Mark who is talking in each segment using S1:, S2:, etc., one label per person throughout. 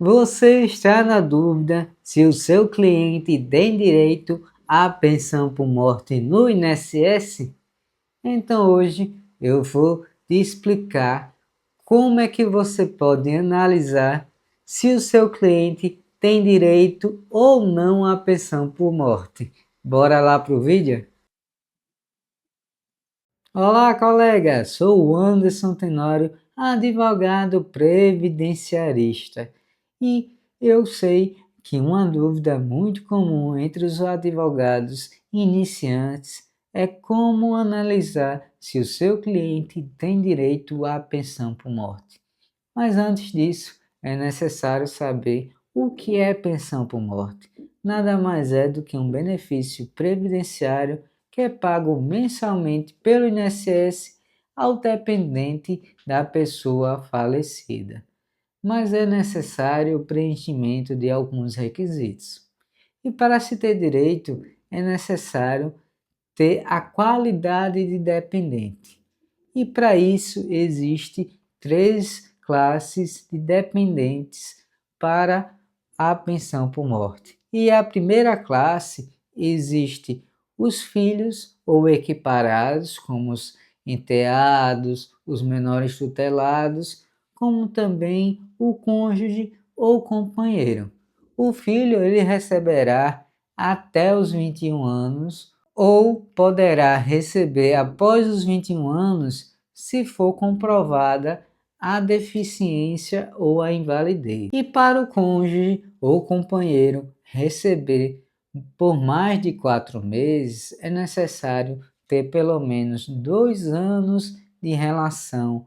S1: Você está na dúvida se o seu cliente tem direito à pensão por morte no INSS? Então hoje eu vou te explicar como é que você pode analisar se o seu cliente tem direito ou não à pensão por morte. Bora lá pro vídeo? Olá, colega! Sou o Anderson Tenório, advogado previdenciarista. E eu sei que uma dúvida muito comum entre os advogados iniciantes é como analisar se o seu cliente tem direito à pensão por morte. Mas antes disso, é necessário saber o que é pensão por morte. Nada mais é do que um benefício previdenciário que é pago mensalmente pelo INSS ao dependente da pessoa falecida. Mas é necessário o preenchimento de alguns requisitos. E para se ter direito, é necessário ter a qualidade de dependente. E para isso existe três classes de dependentes para a pensão por morte. E a primeira classe existe os filhos ou equiparados, como os enteados, os menores tutelados, como também o cônjuge ou companheiro. O filho ele receberá até os 21 anos ou poderá receber após os 21 anos se for comprovada a deficiência ou a invalidez. E para o cônjuge ou companheiro receber por mais de 4 meses, é necessário ter pelo menos 2 anos de relação,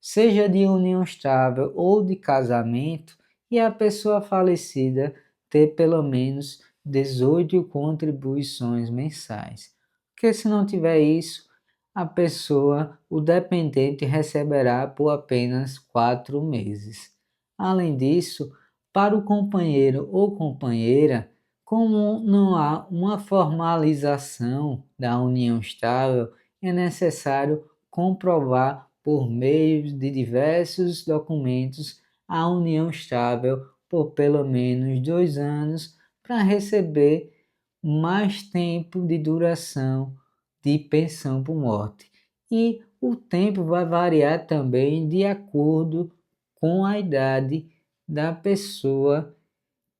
S1: seja de união estável ou de casamento, e a pessoa falecida ter pelo menos 18 contribuições mensais. Porque se não tiver isso, a pessoa, o dependente, receberá por apenas 4 meses. Além disso, para o companheiro ou companheira, como não há uma formalização da união estável, é necessário comprovar por meio de diversos documentos a união estável por pelo menos 2 anos para receber mais tempo de duração de pensão por morte. E o tempo vai variar também de acordo com a idade da pessoa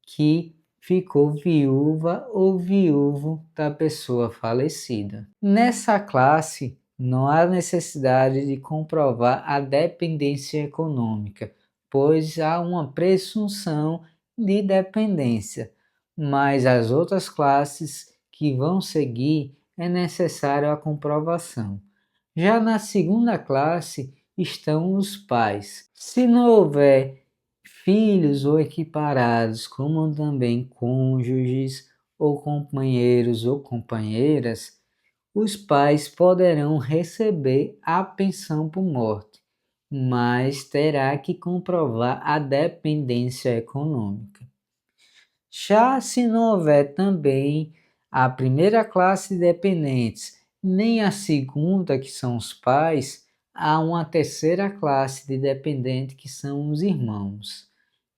S1: que ficou viúva ou viúvo da pessoa falecida. Nessa classe, não há necessidade de comprovar a dependência econômica, pois há uma presunção de dependência, mas as outras classes que vão seguir é necessário a comprovação. Já na segunda classe estão os pais. Se não houver filhos ou equiparados, como também cônjuges ou companheiros ou companheiras, os pais poderão receber a pensão por morte, mas terá que comprovar a dependência econômica. Já se não houver também a primeira classe de dependentes, nem a segunda, que são os pais, há uma terceira classe de dependente, que são os irmãos.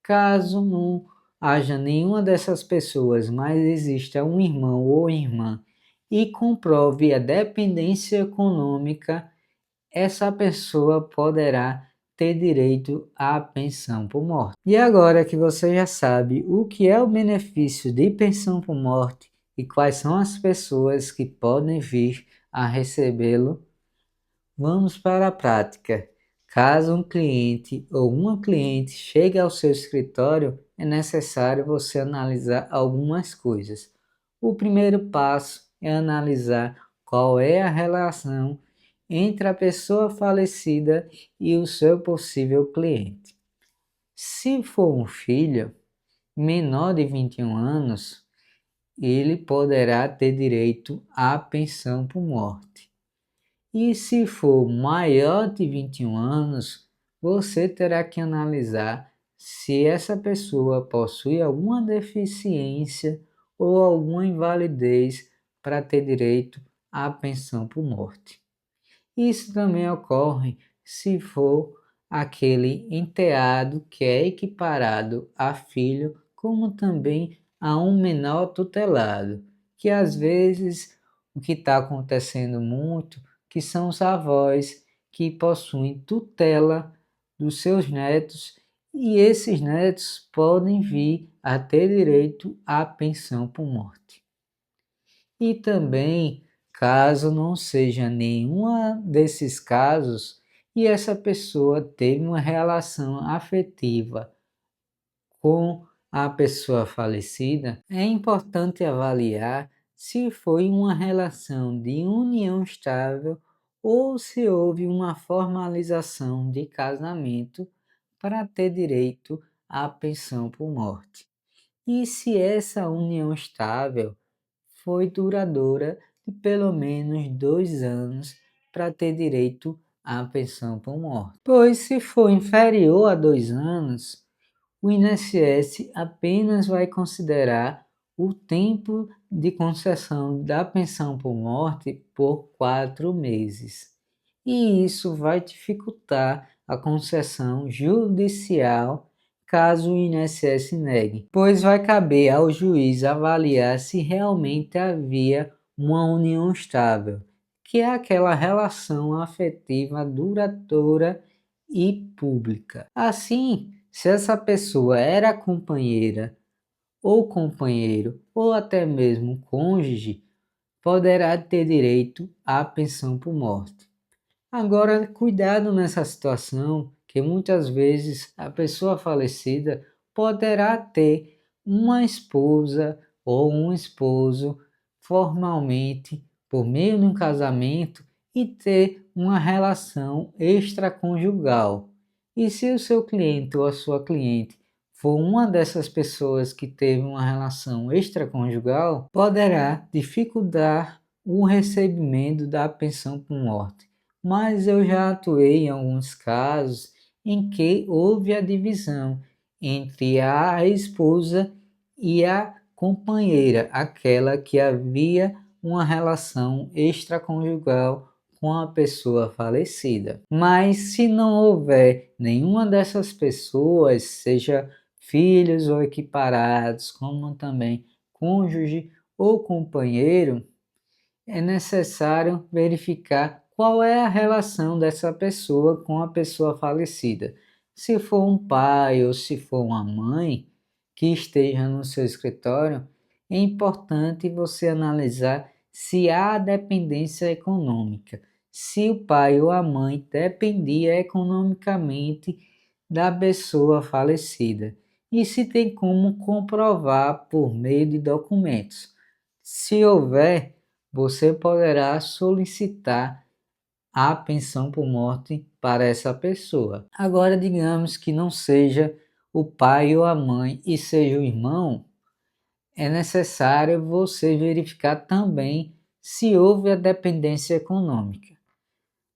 S1: Caso não haja nenhuma dessas pessoas, mas exista um irmão ou irmã e comprove a dependência econômica, essa pessoa poderá ter direito à pensão por morte. E agora que você já sabe o que é o benefício de pensão por morte e quais são as pessoas que podem vir a recebê-lo, vamos para a prática. Caso um cliente ou uma cliente chegue ao seu escritório, é necessário você analisar algumas coisas. O primeiro passo é analisar qual é a relação entre a pessoa falecida e o seu possível cliente. Se for um filho menor de 21 anos, ele poderá ter direito à pensão por morte. E se for maior de 21 anos, você terá que analisar se essa pessoa possui alguma deficiência ou alguma invalidez para ter direito à pensão por morte. Isso também ocorre se for aquele enteado que é equiparado a filho, como também a um menor tutelado, que às vezes o que está acontecendo muito, que são os avós que possuem tutela dos seus netos, e esses netos podem vir a ter direito à pensão por morte. E também, caso não seja nenhuma desses casos e essa pessoa teve uma relação afetiva com a pessoa falecida, é importante avaliar se foi uma relação de união estável ou se houve uma formalização de casamento para ter direito à pensão por morte. E se essa união estável foi duradoura de pelo menos 2 anos para ter direito à pensão por morte. Pois se for inferior a 2 anos, o INSS apenas vai considerar o tempo de concessão da pensão por morte por 4 meses. E isso vai dificultar a concessão judicial caso o INSS negue, pois vai caber ao juiz avaliar se realmente havia uma união estável, que é aquela relação afetiva duradoura e pública. Assim, se essa pessoa era companheira ou companheiro ou até mesmo cônjuge, poderá ter direito à pensão por morte. Agora, cuidado nessa situação, que muitas vezes a pessoa falecida poderá ter uma esposa ou um esposo formalmente por meio de um casamento e ter uma relação extraconjugal. E se o seu cliente ou a sua cliente for uma dessas pessoas que teve uma relação extraconjugal, poderá dificultar o recebimento da pensão por morte. Mas eu já atuei em alguns casos em que houve a divisão entre a esposa e a companheira, aquela que havia uma relação extraconjugal com a pessoa falecida. Mas se não houver nenhuma dessas pessoas, seja filhos ou equiparados, como também cônjuge ou companheiro, é necessário verificar qual é a relação dessa pessoa com a pessoa falecida. Se for um pai ou se for uma mãe que esteja no seu escritório, é importante você analisar se há dependência econômica, se o pai ou a mãe dependia economicamente da pessoa falecida e se tem como comprovar por meio de documentos. Se houver, você poderá solicitar a pensão por morte para essa pessoa. Agora, digamos que não seja o pai ou a mãe e seja o irmão, é necessário você verificar também se houve a dependência econômica.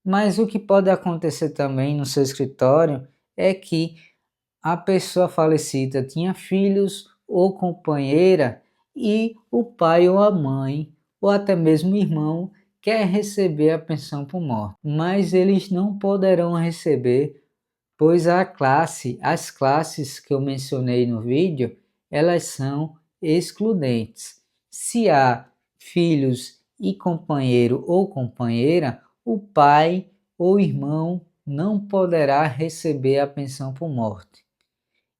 S1: Mas o que pode acontecer também no seu escritório é que a pessoa falecida tinha filhos ou companheira e o pai ou a mãe, ou até mesmo o irmão, quer receber a pensão por morte, mas eles não poderão receber, pois as classes que eu mencionei no vídeo, elas são excludentes. Se há filhos e companheiro ou companheira, o pai ou irmão não poderá receber a pensão por morte.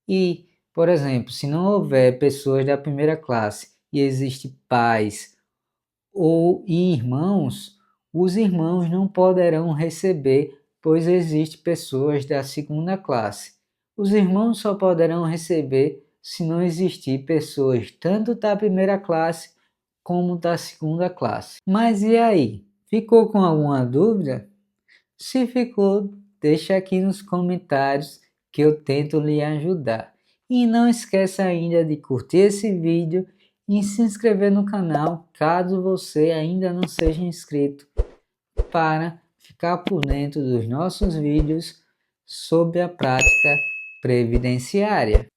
S1: E, por exemplo, se não houver pessoas da primeira classe e existem pais ou irmãos, os irmãos não poderão receber, pois existem pessoas da segunda classe. Os irmãos só poderão receber se não existir pessoas tanto da primeira classe como da segunda classe. Mas e aí? Ficou com alguma dúvida? Se ficou, deixa aqui nos comentários que eu tento lhe ajudar. E não esqueça ainda de curtir esse vídeo e se inscrever no canal caso você ainda não seja inscrito, para ficar por dentro dos nossos vídeos sobre a prática previdenciária.